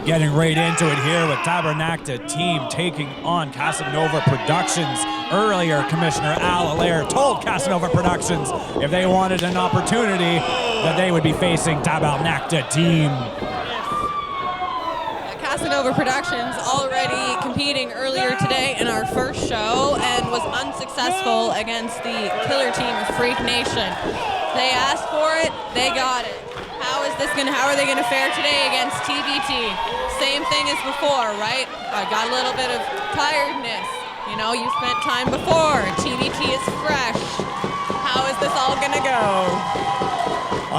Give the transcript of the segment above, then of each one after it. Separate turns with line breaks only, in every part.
Getting right into it here with Tabarnak team taking on Casanova Productions. Earlier, Commissioner Al Allaire told Casanova Productions if they wanted an opportunity that they would be facing Tabarnak team.
Casanova Productions already competing earlier today in our first show and was unsuccessful against the killer team of Freak Nation. They asked for it, they got it. How are they gonna fare today against TBT? Same thing as before, right? I got a little bit of tiredness. You know, you spent time before. TBT is fresh. How is this all gonna go?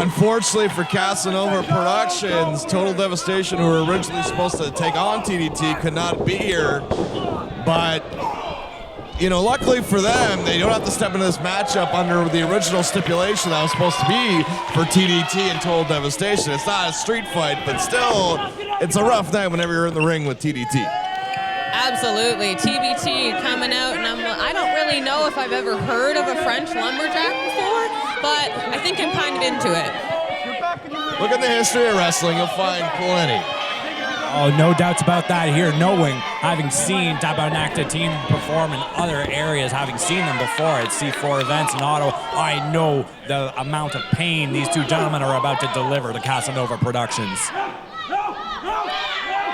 Unfortunately for Casanova Productions, Total Devastation, who were originally supposed to take on TDT, could not be here. But, you know, luckily for them, they don't have to step into this matchup under the original stipulation that was supposed to be for TDT and Total Devastation. It's not a street fight, but still, it's a rough night whenever you're in the ring with TDT.
Absolutely. TBT coming out, and I don't really know if I've ever heard of a French lumberjack before, but I think I'm kind of into it.
Look at the history of wrestling, you'll find plenty.
Oh, no doubts about that here, knowing, having seen Tabarnak team perform in other areas, having seen them before at C4 events in Ottawa, I know the amount of pain these two gentlemen are about to deliver to Casanova Productions.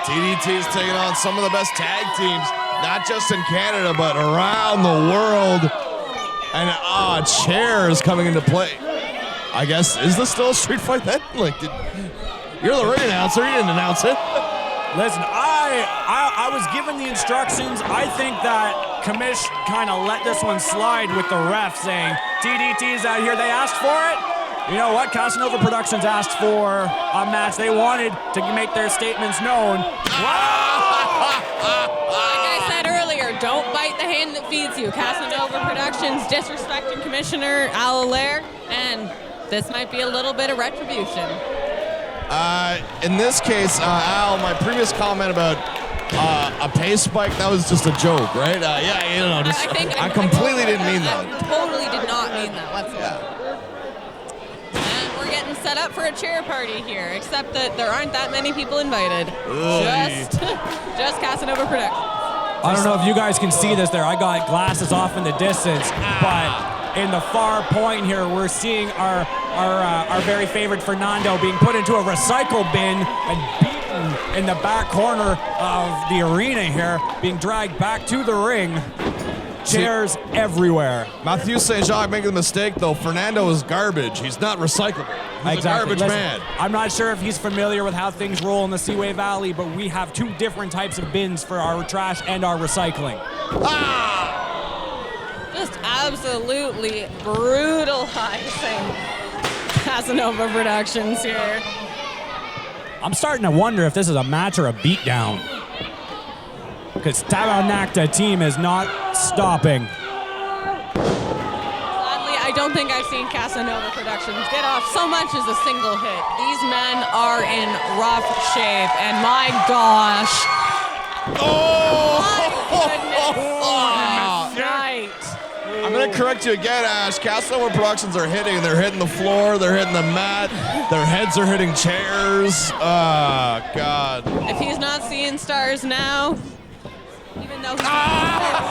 TDT is taking on some of the best tag teams, not just in Canada, but around the world. And chairs coming into play. I guess, is this still a street fight then? You're the ring announcer, you didn't announce it.
Listen, I was given the instructions. I think that Commish kind of let this one slide with the ref saying, TDT's out here, they asked for it. You know what? Casanova Productions asked for a match. They wanted to make their statements known.
Like I said earlier, don't bite the hand that feeds you. Casanova Productions disrespecting Commissioner Al Allaire, and this might be a little bit of retribution.
In this case, Al, my previous comment about a pace spike, that was just a joke, right? I completely didn't mean that.
I totally did not mean that whatsoever. And we're getting set up for a chair party here, except that there aren't that many people invited. Just Casanova Productions.
I don't know if you guys can see this there. I got glasses off in the distance, but in the far point here, we're seeing our very favorite Fernando being put into a recycle bin and beaten in the back corner of the arena here, being dragged back to the ring. Chairs everywhere.
Matthew St. Jacques making the mistake, though. Fernando is garbage. He's not recyclable. He's a garbage man.
I'm not sure if he's familiar with how things roll in the Seaway Valley, but we have two different types of bins for our trash and our recycling.
Just absolutely brutalizing Casanova Productions here.
I'm starting to wonder if this is a match or a beatdown, because Tabarnak team is not stopping.
Sadly, I don't think I've seen Casanova Productions get off so much as a single hit. These men are in rough shape, and my gosh. My goodness. Right.
I'm going to correct you again, Ash. Casanova Productions are hitting. They're hitting the floor. They're hitting the mat. Their heads are hitting chairs. Oh, God.
If he's not seeing stars now, even though he's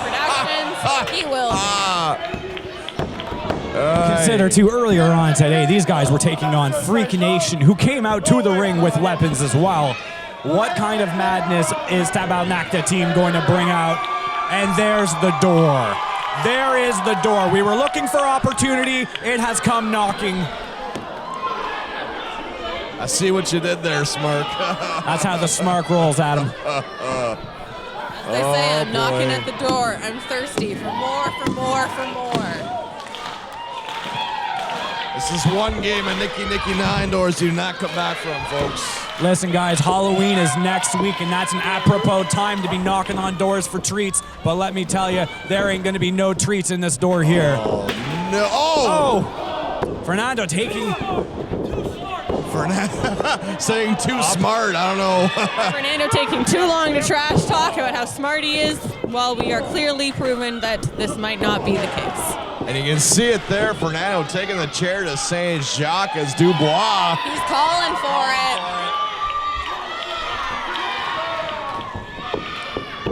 Productions, he will.
Consider too, earlier on today, these guys were taking on Freak Nation, who came out to the ring with weapons as well. What kind of madness is Tabarnak team going to bring out? And there's the door. There is the door. We were looking for opportunity. It has come knocking.
I see what you did there, Smark.
That's how the Smark rolls, Adam.
They say I'm knocking at the door. I'm thirsty for more, for more, for more.
This is one game of Nicky 9 doors you do not come back from, folks.
Listen, guys, Halloween is next week, and that's an apropos time to be knocking on doors for treats. But let me tell you, there ain't going to be no treats in this door here.
Oh, no. Oh!
Fernando taking...
saying too smart, I don't know.
Fernando taking too long to trash talk about how smart he is, while we are clearly proven that this might not be the case.
And you can see it there, Fernando taking the chair to St. Jacques as Dubois.
He's calling for it.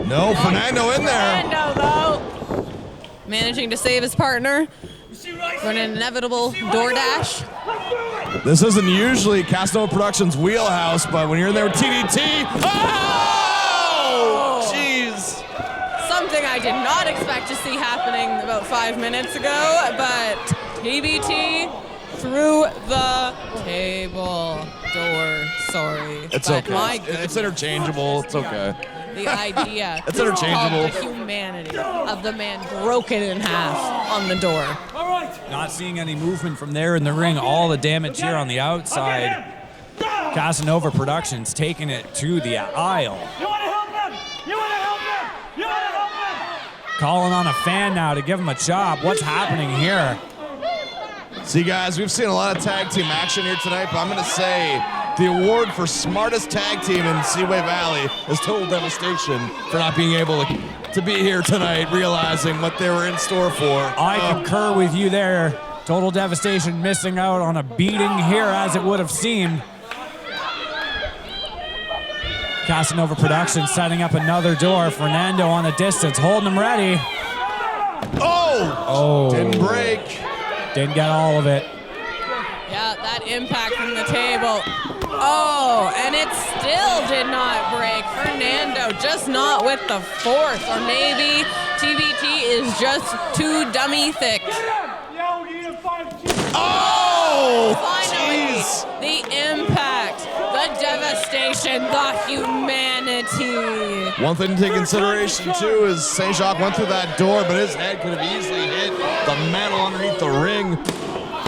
No, Fernando in there.
Fernando, though, managing to save his partner for an inevitable DoorDash.
This isn't usually Casanova Productions' wheelhouse, but when you're in there with TDT, oh! Jeez.
Something I did not expect to see happening about 5 minutes ago, but TBT through the table door. Sorry.
It's
but
okay.
My
It's interchangeable. It's okay.
The idea
It's interchangeable.
of the humanity of the man broken in half on the door.
Not seeing any movement from there in the ring. All the damage here on the outside. Casanova Productions taking it to the aisle.
You want to help him? You want to help him? You want to help him?
Calling on a fan now to give him a chop. What's happening here?
See, guys, we've seen a lot of tag team action here tonight, but I'm going to say the award for smartest tag team in Seaway Valley is Total Devastation for not being able to be here tonight, realizing what they were in store for.
I concur with you there. Total Devastation missing out on a beating here, as it would have seemed. Casanova Productions setting up another door. Fernando on the distance, holding him ready.
Oh! Didn't break.
Didn't get all of it.
Yeah, that impact from the table. Oh, and it still did not break. Fernando just not with the force, or maybe TBT is just too dummy thick.
Yeah, we need him 5
Oh!
Finally,
Jeez.
the impact, the devastation, the humanity.
One thing to take consideration, too, is St. Jacques went through that door, but his head could have easily hit the metal underneath the ring.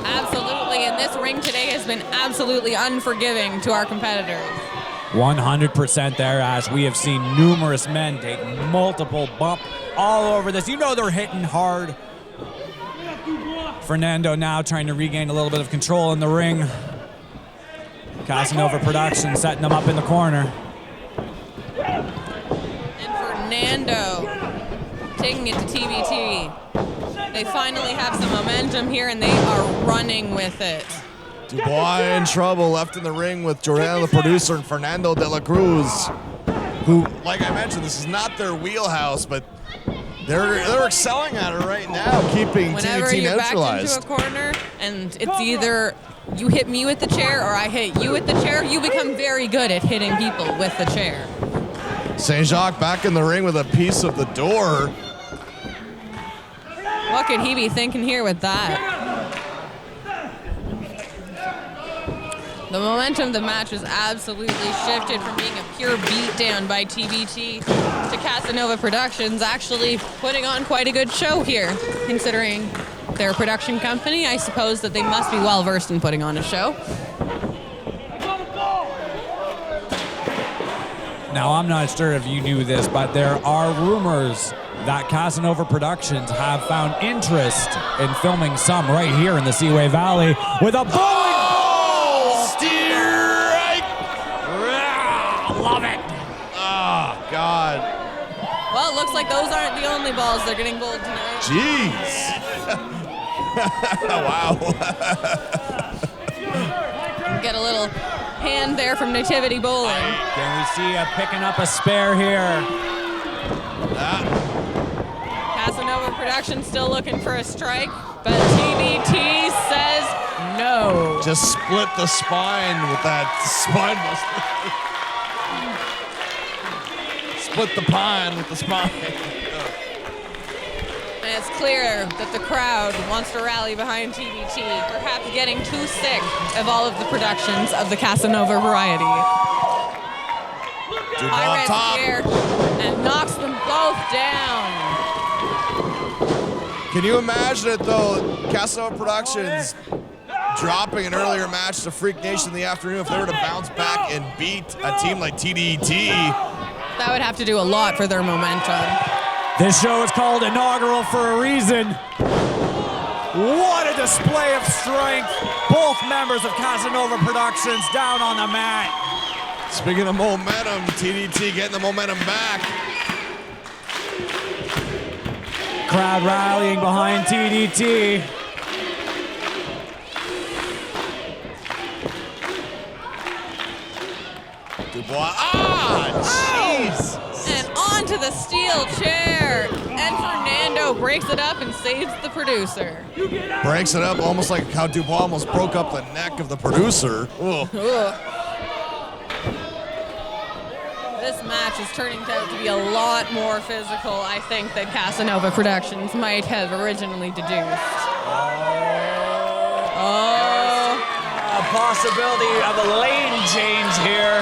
Absolutely, and this ring today has been absolutely unforgiving to our competitors.
100% there, as we have seen numerous men take multiple bump all over this. You know they're hitting hard. Fernando now trying to regain a little bit of control in the ring. Casanova Productions setting them up in the corner.
And Fernando taking it to TBT. They finally have some momentum here, and they are running with it.
Dubois in trouble, left in the ring with Jordan, the producer, and Fernando de la Cruz, who, like I mentioned, this is not their wheelhouse, but they're excelling at it right now, keeping
Whenever
TNT
you're backed
neutralized.
into a corner, and it's either you hit me with the chair or I hit you with the chair, you become very good at hitting people with the chair.
St. Jacques back in the ring with a piece of the door.
What could he be thinking here with that? The momentum of the match was absolutely shifted from being a pure beatdown by TBT to Casanova Productions actually putting on quite a good show here. Considering their production company, I suppose that they must be well versed in putting on a show.
Now, I'm not sure if you knew this, but there are rumors that Casanova Productions have found interest in filming some right here in the Seaway Valley with a bowling ball!
Strike!
Love it!
Oh, God.
Well, it looks like those aren't the only balls they're getting bowled tonight.
Jeez. Wow.
Get a little hand there from Nativity Bowling.
Can we see picking up a spare here?
Casanova Productions still looking for a strike, but TBT says no.
Just split the spine with that spine buster. Split the pine with the spine.
And it's clear that the crowd wants to rally behind TBT, perhaps getting too sick of all of the productions of the Casanova variety. High
top.
here and knocks them both down.
Can you imagine it, though? Casanova Productions dropping an earlier match to Freak Nation in the afternoon. If they were to bounce back and beat a team like TDT.
That would have to do a lot for their momentum.
This show is called Inaugural for a reason. What a display of strength. Both members of Casanova Productions down on the mat.
Speaking of momentum, TDT getting the momentum back.
Crowd rallying behind TDT.
Dubois. Ah, jeez.
And onto the steel chair. And Fernando breaks it up and saves the producer.
Breaks it up almost like how Dubois almost broke up the neck of the producer. Ugh.
Ugh. This match is turning out to be a lot more physical, I think, than Casanova Productions might have originally deduced. Oh.
A possibility of a lane change here.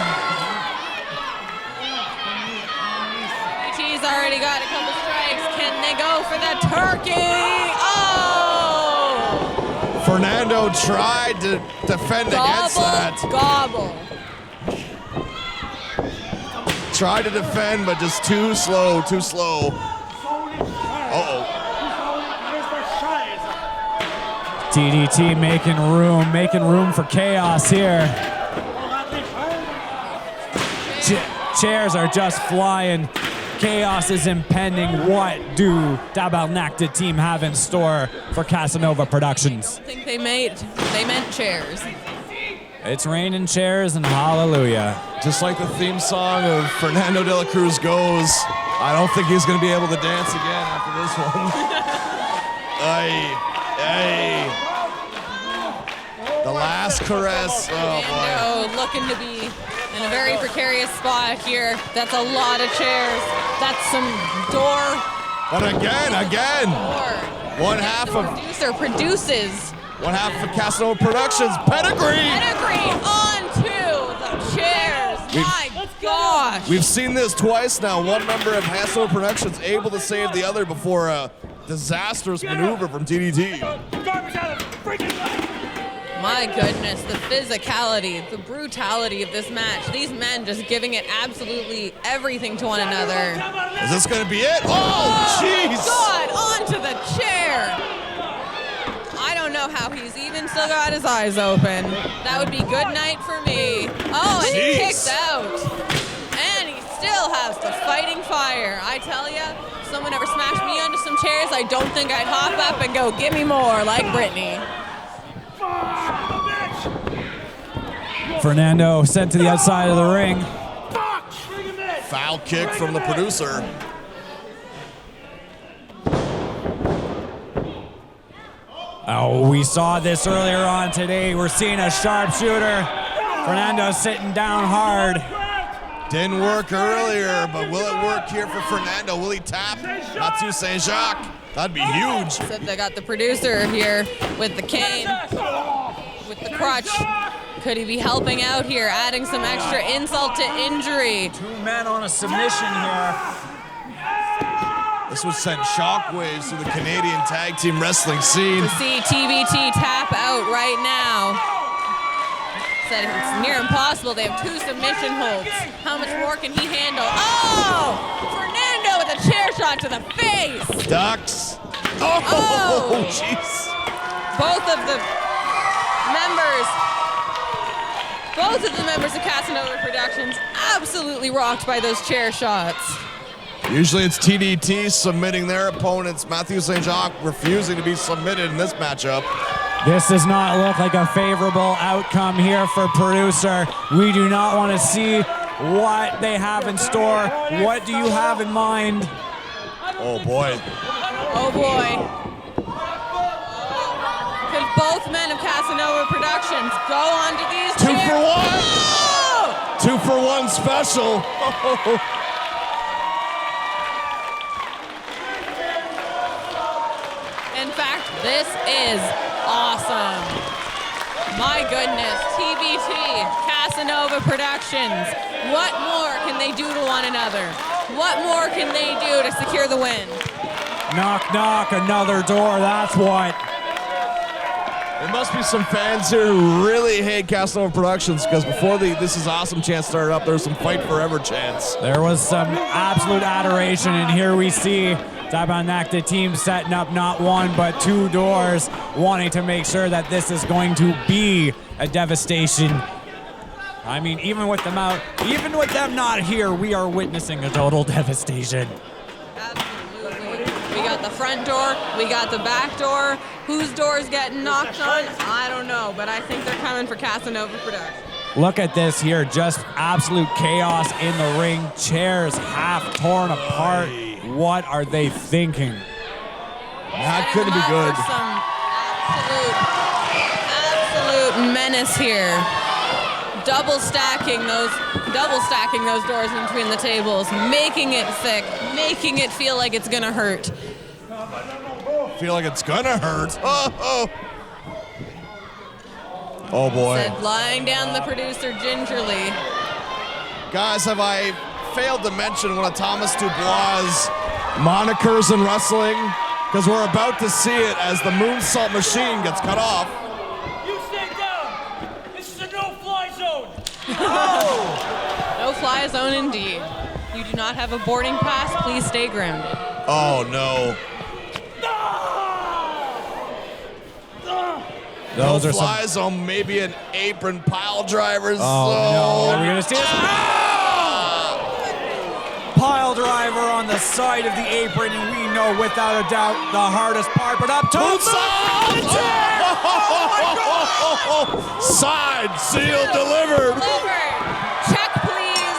He's already got a couple strikes. Can they go for that turkey? Oh!
Fernando tried to defend against that.
Gobble.
Tried to defend, but just too slow, too slow. Uh-oh.
DDT making room for chaos here. Chairs are just flying. Chaos is impending. What do Tabarnak, the team, have in store for Casanova Productions?
I think they meant chairs.
It's raining chairs and hallelujah.
Just like the theme song of Fernando de la Cruz goes, I don't think he's going to be able to dance again after this one. Hey. The last caress. Oh, boy.
Looking to be in a very precarious spot here. That's a lot of chairs. That's some door.
But again.
Door.
One half of
produces.
One half of Casanova Productions. Pedigree
onto the chairs. My gosh.
We've seen this twice now. One member of Casanova Productions able to save the other before a disastrous maneuver from DDT.
My goodness, the physicality, the brutality of this match. These men just giving it absolutely everything to one another.
Is this going to be it? Oh, jeez.
God, onto the chair. I don't know how he's even still got his eyes open. That would be good night for me. Oh, and he kicks out. And he still has the fighting fire. I tell ya, if someone ever smashed me onto some chairs, I don't think I'd hop up and go, give me more, like Brittany.
Fernando sent to the outside of the ring.
Foul kick from the producer.
Oh, we saw this earlier on today. We're seeing a sharpshooter. Fernando sitting down hard.
Didn't work earlier, but will it work here for Fernando? Will he tap Mathieu Saint-Jacques? That'd be huge.
So they got the producer here with the cane, with the crutch. Could he be helping out here, adding some extra insult to injury?
2 men on a submission here.
This would send shockwaves through the Canadian tag team wrestling scene.
To see TBT tap out right now. Said it's near impossible. They have 2 submission holds. How much more can he handle? Oh! Fernando with a chair shot to the face.
Ducks. Oh, jeez.
Both of the members of Casanova Productions absolutely rocked by those chair shots.
Usually it's TDT submitting their opponents. Mathieu Saint-Jacques refusing to be submitted in this matchup.
This does not look like a favorable outcome here for producer. We do not want to see what they have in store. What do you have in mind?
Oh, boy.
Oh, boy. Could both men of Casanova Productions go on to these
2
chairs?
for 1.
Oh!
2 for 1 special.
In fact, this is awesome. My goodness, TBT, Casanova Productions. What more can they do to one another? What more can they do to secure the win?
Knock, knock, another door, that's what.
There must be some fans here who really hate Casanova Productions because before the This Is Awesome chance started up, there was some Fight Forever chants.
There was some absolute adoration, and here we see Tabarnak, the team, setting up not 1 but 2 doors, wanting to make sure that this is going to be a devastation. I mean, even with them not here, we are witnessing a total devastation.
Absolutely. We got the front door, we got the back door. Whose door is getting knocked on? I don't know, but I think they're coming for Casanova Productions.
Look at this here, just absolute chaos in the ring. Chairs half torn apart. What are they thinking?
That couldn't be good.
Some absolute menace here. Double stacking those doors in between the tables, making it thick, making it feel like it's gonna hurt.
Feel like it's gonna hurt. Oh boy.
Said lying down the producer gingerly.
Guys, have I failed to mention one of Thomas Dubois' monikers in wrestling? Because we're about to see it as the moonsault machine gets cut off.
You stay down. This is a no-fly zone.
No fly zone indeed. You do not have a boarding pass, please stay grounded.
Oh no.
Those
no
are
fly zone, maybe an apron pile driver.
Oh no, are we gonna see this? Pile driver on the side of the apron, and we know without a doubt the hardest part, but up top.
Side seal delivered.
Check, please.